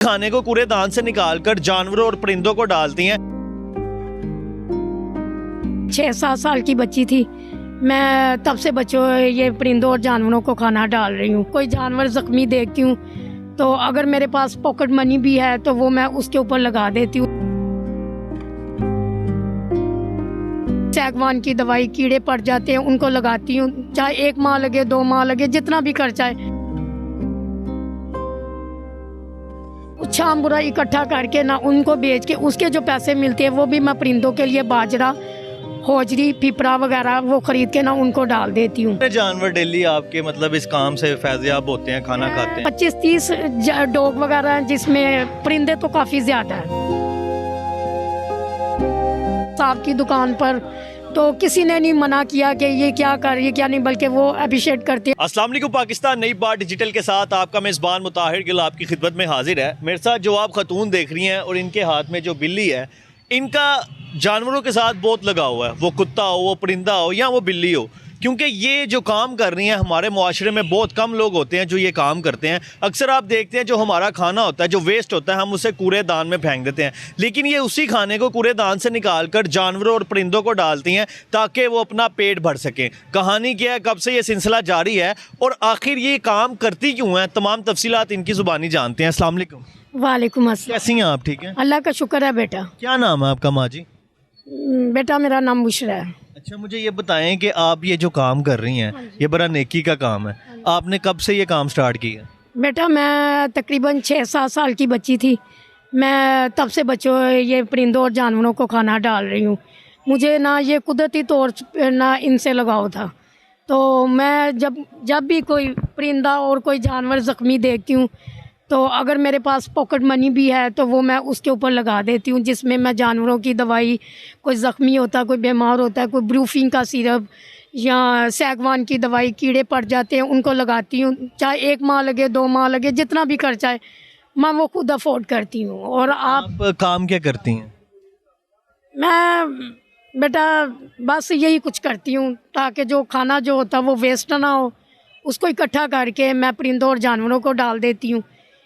खाने को कूड़ेदान से निकालकर जानवरों और परिंदों को डालती हैं। 6-7 साल की बच्ची थी मैं, तब से बच्चों ये परिंदों और जानवरों को खाना डाल रही हूँ। कोई जानवर जख्मी देखती हूँ तो अगर मेरे पास पॉकेट मनी भी है तो वो मैं उसके ऊपर लगा देती हूँ। सैगवान की दवाई, कीड़े पड़ जाते हैं उनको लगाती हूँ, चाहे 1 माह लगे 2 माह लगे, जितना भी खर्चा है। शाम बुरा इकट्ठा करके ना उनको बेच के उसके जो पैसे मिलते हैं वो भी मैं परिंदों के लिए बाजरा, होजरी, पिपरा वगैरह वो खरीद के ना उनको डाल देती हूँ। जानवर डेली आपके मतलब इस काम से फैज़याब होते हैं, खाना खाते हैं? 25-30 डॉग वगैरह हैं, जिसमें परिंदे तो काफ़ी ज़्यादा हैं। साहब की दुकान पर तो किसी ने नहीं मना किया कि ये क्या कर, ये क्या नहीं, बल्कि वो अप्रिशिएट करते हैं। अस्सलाम वालेकुम पाकिस्तान, नई बात डिजिटल के साथ आपका मेज़बान मुताहिर गिल आपकी खिदमत में हाजिर है। मेरे साथ जो आप खतून देख रही हैं और इनके हाथ में जो बिल्ली है, इनका जानवरों के साथ बहुत लगाव हुआ है। वो कुत्ता हो, वो परिंदा हो या वो बिल्ली हो, क्योंकि ये जो काम कर रही हैं हमारे मुआशरे में बहुत कम लोग होते हैं जो ये काम करते हैं। अक्सर आप देखते हैं जो हमारा खाना होता है, जो वेस्ट होता है, हम उसे कूड़ेदान में फेंक देते हैं, लेकिन ये उसी खाने को कूड़ेदान से निकाल कर जानवरों और परिंदों को डालती हैं ताकि वो अपना पेट भर सकें। कहानी क्या है, कब से ये सिलसिला जारी है और आखिर ये काम करती क्यों है, तमाम तफसीलात इनकी ज़ुबानी जानते हैं। अस्सलाम वालेकुम। वालेकुम अस्सलाम। कैसी हैं आप? ठीक है, अल्लाह का शुक्र है बेटा। क्या नाम है आपका माँ जी? बेटा मेरा नाम बुशरा है। अच्छा, मुझे ये बताएं कि आप ये जो काम कर रही हैं ये बड़ा नेकी का काम है, आपने कब से ये काम स्टार्ट किया? बेटा मैं तकरीबन 6-7 साल की बच्ची थी मैं, तब से बच्चों ये परिंदों और जानवरों को खाना डाल रही हूँ। मुझे ना ये कुदरती तौर पर ना इनसे लगाव था, तो मैं जब भी कोई परिंदा और कोई जानवर ज़ख्मी देखती हूँ तो अगर मेरे पास पॉकेट मनी भी है तो वो मैं उसके ऊपर लगा देती हूँ, जिसमें मैं जानवरों की दवाई, कोई ज़ख्मी होता है, कोई बीमार होता है, कोई ब्रूफिंग का सिरप या सैगवान की दवाई, कीड़े पड़ जाते हैं उनको लगाती हूँ, चाहे 1 माह लगे 2 माह लगे, जितना भी खर्चा है मैं वो खुद अफोर्ड करती हूँ। और आप काम क्या करती हैं? मैं बेटा बस यही कुछ करती हूँ ताकि जो खाना जो होता है वो वेस्ट ना हो, उसको इकट्ठा करके मैं परिंदों और जानवरों को डाल देती हूँ।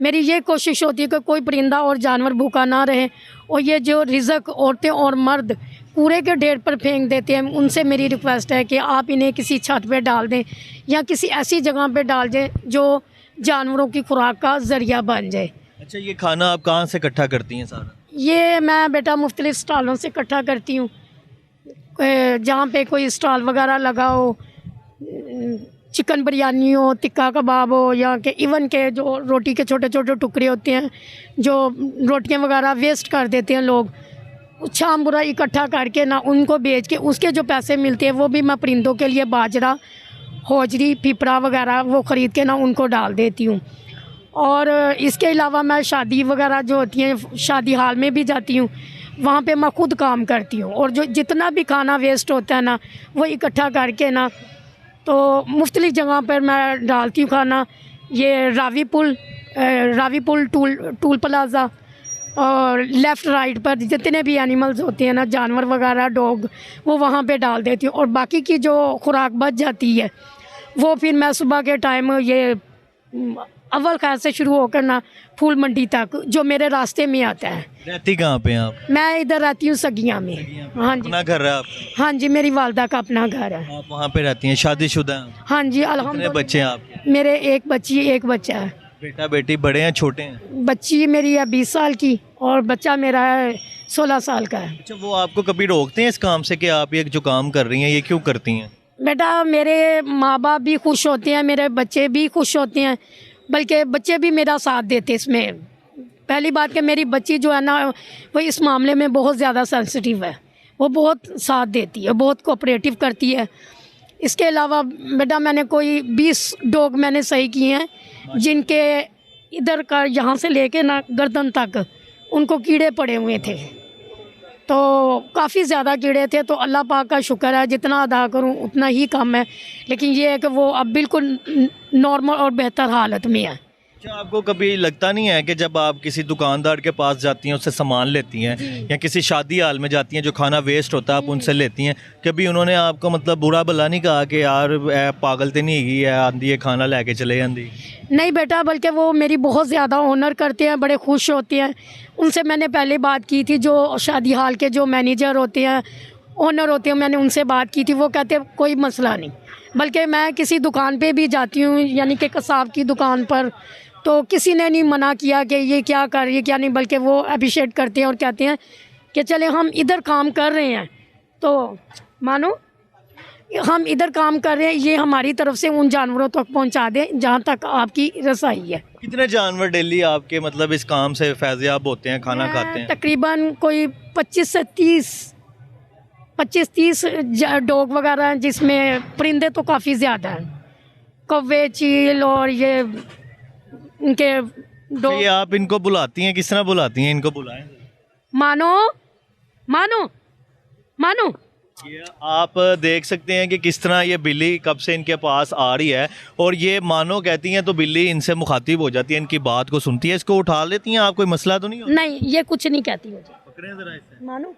मेरी ये कोशिश होती है कि कोई परिंदा और जानवर भूखा ना रहे, और ये जो रिज़्क औरतें और मर्द कूड़े के ढेर पर फेंक देते हैं, उनसे मेरी रिक्वेस्ट है कि आप इन्हें किसी छत पे डाल दें या किसी ऐसी जगह पे डाल दें जो जानवरों की खुराक का ज़रिया बन जाए। अच्छा, ये खाना आप कहाँ से इकट्ठा करती हैं सारा? ये मैं बेटा मुख्तलिफ स्टॉलों से इकट्ठा करती हूँ, जहाँ पे कोई स्टॉल वगैरह लगा हो, चिकन बिरयानी हो, टिक्का कबाब हो, या कि इवन के जो रोटी के छोटे छोटे टुकड़े होते हैं, जो रोटियां वगैरह वेस्ट कर देते हैं लोग, शाम बुरा इकट्ठा करके ना उनको बेच के उसके जो पैसे मिलते हैं वो भी मैं परिंदों के लिए बाजरा, होजरी, पिपरा वगैरह वो ख़रीद के ना उनको डाल देती हूँ। और इसके अलावा मैं शादी वगैरह जो होती हैं, शादी हाल में भी जाती हूँ, वहाँ पे मैं खुद काम करती हूँ, और जो जितना भी खाना वेस्ट होता है ना वो इकट्ठा करके ना तो मुख्तलिफ़ जगह पर मैं डालती हूँ खाना। ये रावी पुल टूल प्लाज़ा और लेफ़्ट राइट पर जितने भी एनिमल्स होते हैं ना, जानवर वगैरह, डॉग, वो वहाँ पे डाल देती हूँ। और बाकी की जो खुराक बच जाती है वो फिर मैं सुबह के टाइम ये अव्वल खैर से शुरू होकर ना फूल मंडी तक जो मेरे रास्ते में आता है। रहती कहाँ पे आप? मैं इधर रहती हूँ सगिया में। हाँ जी। अपना घर है आप? हाँ जी, मेरी वालदा का अपना घर है। आप वहाँ पे रहती हैं? शादीशुदा हैं? हाँ जी, कितने अल्हम्दुलिल्लाह। बच्चे हैं आपके? मेरे एक बच्ची एक बच्चा है। बेटा बेटी बड़े हैं छोटे हैं? बच्ची मेरी है 20 साल की और बच्चा मेरा है 16 साल का है। अच्छा, वो आपको कभी रोकते हैं इस काम से कि आप ये जो काम कर रही हैं ये क्यों करती हैं? बेटा मेरे माँ बाप भी खुश होते हैं, मेरे बच्चे भी खुश होते हैं, बल्कि बच्चे भी मेरा साथ देते इसमें। पहली बात कि मेरी बच्ची जो है ना वो इस मामले में बहुत ज़्यादा सेंसिटिव है, वो बहुत साथ देती है, बहुत कोऑपरेटिव करती है। इसके अलावा बेटा मैंने कोई 20 डॉग मैंने सही किए हैं जिनके इधर का यहाँ से लेके ना गर्दन तक उनको कीड़े पड़े हुए थे, तो काफ़ी ज़्यादा कीड़े थे। तो अल्लाह पाक का शुक्र है, जितना अदा करूं उतना ही कम है, लेकिन ये है कि वो अब बिल्कुल नॉर्मल और बेहतर हालत में है। अच्छा, आपको कभी लगता नहीं है कि जब आप किसी दुकानदार के पास जाती हैं, उससे सामान लेती हैं, या किसी शादी हाल में जाती हैं जो खाना वेस्ट होता है आप उनसे लेती हैं, कभी उन्होंने आपको मतलब बुरा भला नहीं कहा कि यार पागल तो नहीं है आंधी है खाना लेके चले जाती? नहीं बेटा, बल्कि वो मेरी बहुत ज़्यादा ऑनर करते हैं, बड़े खुश होते हैं। उनसे मैंने पहले बात की थी, जो शादी हाल के जो मैनेजर होते हैं, ओनर होते हैं, मैंने उनसे बात की थी। वो कहते हैं कोई मसला नहीं। बल्कि मैं किसी दुकान पे भी जाती हूँ, यानी कि कसाब की दुकान पर, तो किसी ने नहीं मना किया कि ये क्या कर रही है क्या नहीं, बल्कि वो अप्रिशिएट करते हैं और कहते हैं कि चले हम इधर काम कर रहे हैं तो मानो हम इधर काम कर रहे हैं, ये हमारी तरफ से उन जानवरों तक पहुंचा दें जहां तक आपकी रसाई है। कितने जानवर डेली आपके मतलब इस काम से फैज़याब होते हैं, खाना खाते हैं? तकरीबन कोई 25 से 30 डॉग वगैरह हैं, जिसमें परिंदे तो काफ़ी ज़्यादा हैं, कौवे, चील और ये उनके डॉग। ये आप इनको बुलाती हैं, किस तरह बुलाती हैं? इनको बुलाएं। मानो मानो मानो। ये आप देख सकते हैं कि किस तरह ये बिल्ली कब से इनके पास आ रही है, और ये मानो कहती हैं तो बिल्ली इनसे मुखातिब हो जाती है, इनकी बात को सुनती है, इसको उठा लेती हैं। आप कोई मसला तो नहीं होता? नहीं, ये कुछ नहीं कहती मुझे। पकड़ें जरा इसे। मानो,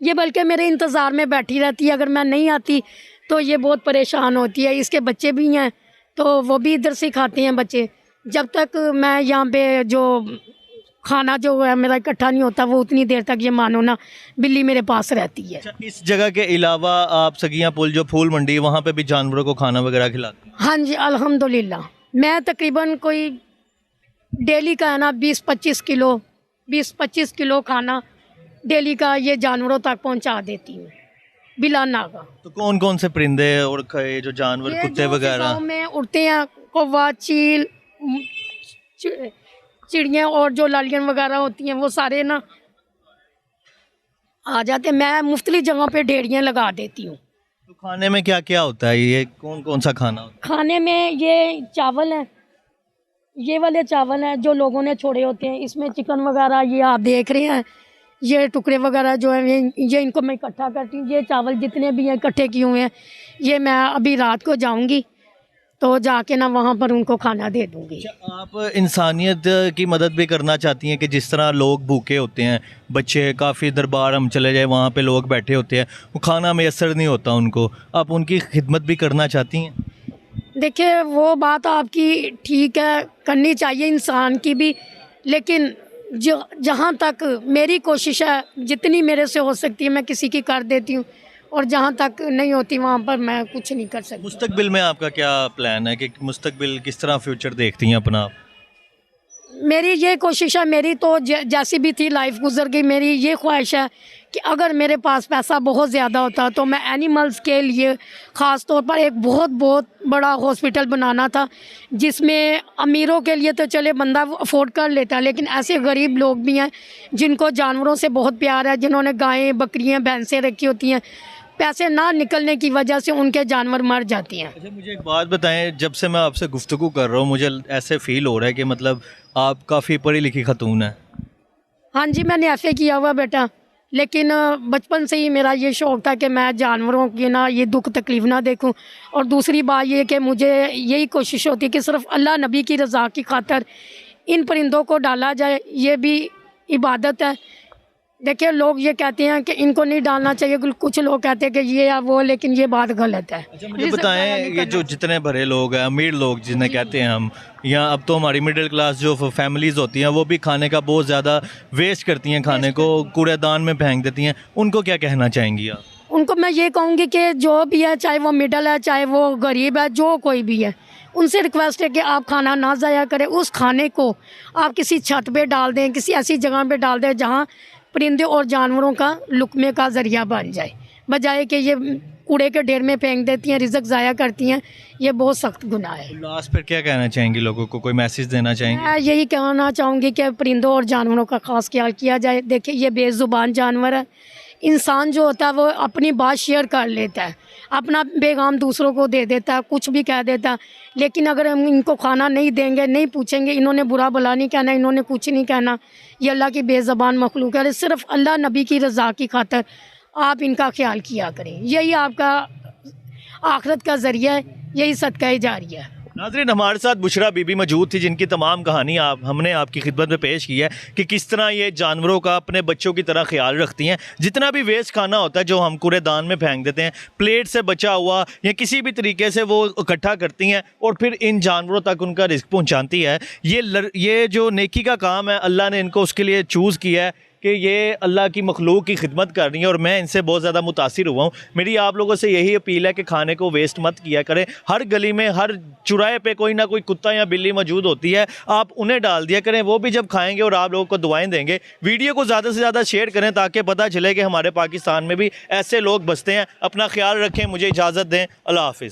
ये बल्कि मेरे इंतज़ार में बैठी रहती है। अगर मैं नहीं आती तो ये बहुत परेशान होती है। इसके बच्चे भी हैं तो वो भी इधर से खाते हैं बच्चे। जब तक मैं यहाँ पे जो खाना जो है मेरा इकट्ठा नहीं होता, वो उतनी देर तक ये मानो ना बिल्ली मेरे पास रहती है। अच्छा, इस जगह के अलावा आप सगिया पुल जो फूल मंडी, वहाँ पे भी जानवरों को खाना वगैरह खिलाते हैं? हाँ जी, अल्हम्दुलिल्लाह। मैं तकरीबन कोई डेली का है ना 20-25 किलो खाना डेली का ये जानवरों तक पहुंचा देती हूँ बिला नागा। तो कौन कौन से परिंदे और जो जानवर, ये कुत्ते जो वगैरह? फिजाओं में उड़ते हैं, कौवा, चील, चिड़िया और जो लालियन वगैरह होती हैं, वो सारे ना आ जाते। मैं मुख्तलिफ जगहों पे ढेरियाँ लगा देती हूँ। तो खाने में क्या क्या होता है? ये कौन कौन सा खाना होता खाने में ये चावल हैं, ये वाले चावल हैं जो लोगों ने छोड़े होते हैं। इसमें चिकन वगैरह ये आप देख रहे हैं, ये टुकड़े वगैरह जो हैं ये इनको मैं इकट्ठा करती हूँ। ये चावल जितने भी हैं इकट्ठे किए हुए हैं, ये मैं अभी रात को जाऊँगी तो जाके ना वहाँ पर उनको खाना दे दूँगी। है? आप इंसानियत की मदद भी करना चाहती हैं कि जिस तरह लोग भूखे होते हैं, बच्चे काफ़ी दरबार हम चले जाए वहाँ पे लोग बैठे होते हैं, वो खाना मैसर नहीं होता उनको, आप उनकी खिदमत भी करना चाहती हैं? देखिए, वो बात आपकी ठीक है, करनी चाहिए इंसान की भी, लेकिन जो जहाँ तक मेरी कोशिश है, जितनी मेरे से हो सकती है मैं किसी की कर देती हूँ, और जहाँ तक नहीं होती वहाँ पर मैं कुछ नहीं कर सकती। मुस्तकबिल में आपका क्या प्लान है कि मुस्तकबिल किस तरह फ्यूचर देखती हैं अपना? मेरी ये कोशिश है, मेरी तो जैसी भी थी लाइफ गुजर गई। मेरी ये ख्वाहिश है कि अगर मेरे पास पैसा बहुत ज़्यादा होता तो मैं एनिमल्स के लिए ख़ास तौर पर एक बहुत बड़ा हॉस्पिटल बनाना था, जिसमें अमीरों के लिए तो चले बंदा अफोर्ड कर लेता है, लेकिन ऐसे गरीब लोग भी हैं जिनको जानवरों से बहुत प्यार है, जिन्होंने गायें, बकरियां, भैंसें रखी होती हैं, पैसे ना निकलने की वजह से उनके जानवर मर जाती हैं। अच्छा, मुझे एक बात बताएं, जब से मैं आपसे गुफ्तगू कर रहा हूँ मुझे ऐसे फील हो रहा है कि मतलब आप काफ़ी पढ़ी लिखी खतून हैं। हाँ जी, मैंने FA किया हुआ बेटा, लेकिन बचपन से ही मेरा ये शौक़ था कि मैं जानवरों की ना ये दुख तकलीफ़ ना देखूं। और दूसरी बात ये कि मुझे यही कोशिश होती है कि सिर्फ़ अल्लाह नबी की रज़ा की खातर इन परिंदों को डाला जाए, ये भी इबादत है। देखिए, लोग ये कहते हैं कि इनको नहीं डालना चाहिए, कुछ लोग कहते हैं कि ये या वो, लेकिन ये बात गलत है। अच्छा, मुझे बताएं, ये जो जितने भरे लोग हैं, अमीर लोग जिन्हें कहते हैं हम, या अब तो हमारी मिडिल क्लास जो फैमिलीज़ होती हैं वो भी खाने का बहुत ज़्यादा वेस्ट करती हैं, खाने को कूड़ेदान में फेंक देती हैं, उनको क्या कहना चाहेंगी आप? उनको मैं ये कहूँगी कि जो भी है, चाहे वो मिडल है, चाहे वो गरीब है, जो कोई भी है, उनसे रिक्वेस्ट है कि आप खाना ना ज़ाया करें। उस खाने को आप किसी छत पे डाल दें, किसी ऐसी जगह पे डाल दें जहाँ परिंदे और जानवरों का लुकमे का ज़रिया बन जाए, बजाय कि ये कूड़े के ढेर में फेंक देती हैं, रिज़्क ज़ाया करती हैं। ये बहुत सख्त गुनाह है। लास्ट पर क्या कहना चाहेंगी लोगों को, कोई मैसेज देना चाहेंगे? मैं यही कहना चाहूँगी कि परिंदों और जानवरों का ख़ास ख्याल किया जाए। देखिए, ये बेज़ुबान जानवर है। इंसान जो होता है वो अपनी बात शेयर कर लेता है, अपना पैगाम दूसरों को दे देता है, कुछ भी कह देता है, लेकिन अगर हम इनको खाना नहीं देंगे, नहीं पूछेंगे, इन्होंने बुरा भला नहीं कहना, इन्होंने कुछ नहीं कहना, ये अल्लाह की बेज़बान मखलूक है। सिर्फ़ अल्लाह नबी की रज़ा की खातर आप इनका ख्याल किया करें, यही आपका आखिरत का ज़रिया है, यही सदका जारिया है। नाज़रीन, हमारे साथ बुशरा बीबी मौजूद थी जिनकी तमाम कहानी हमने आपकी खिदमत में पेश की है कि किस तरह ये जानवरों का अपने बच्चों की तरह ख्याल रखती हैं। जितना भी वेस्ट खाना होता है जो हम कूड़ेदान में फेंक देते हैं, प्लेट से बचा हुआ या किसी भी तरीके से वो इकट्ठा करती हैं और फिर इन जानवरों तक उनका रिस्क पहुँचाती है। ये जो नेकी का काम है, अल्लाह ने इनको उसके लिए चूज़ किया है कि ये अल्लाह की मखलूक की खिदमत कर रही है और मैं इनसे बहुत ज़्यादा मुतासिर हुआ हूँ। मेरी आप लोगों से यही अपील है कि खाने को वेस्ट मत किया करें। हर गली में, हर चौराहे पे कोई ना कोई कुत्ता या बिल्ली मौजूद होती है, आप उन्हें डाल दिया करें, वो भी जब खाएंगे और आप लोगों को दुआएं देंगे। वीडियो को ज़्यादा से ज़्यादा शेयर करें ताकि पता चले कि हमारे पाकिस्तान में भी ऐसे लोग बसते हैं। अपना ख्याल रखें, मुझे इजाज़त दें, अल्लाह हाफिज़।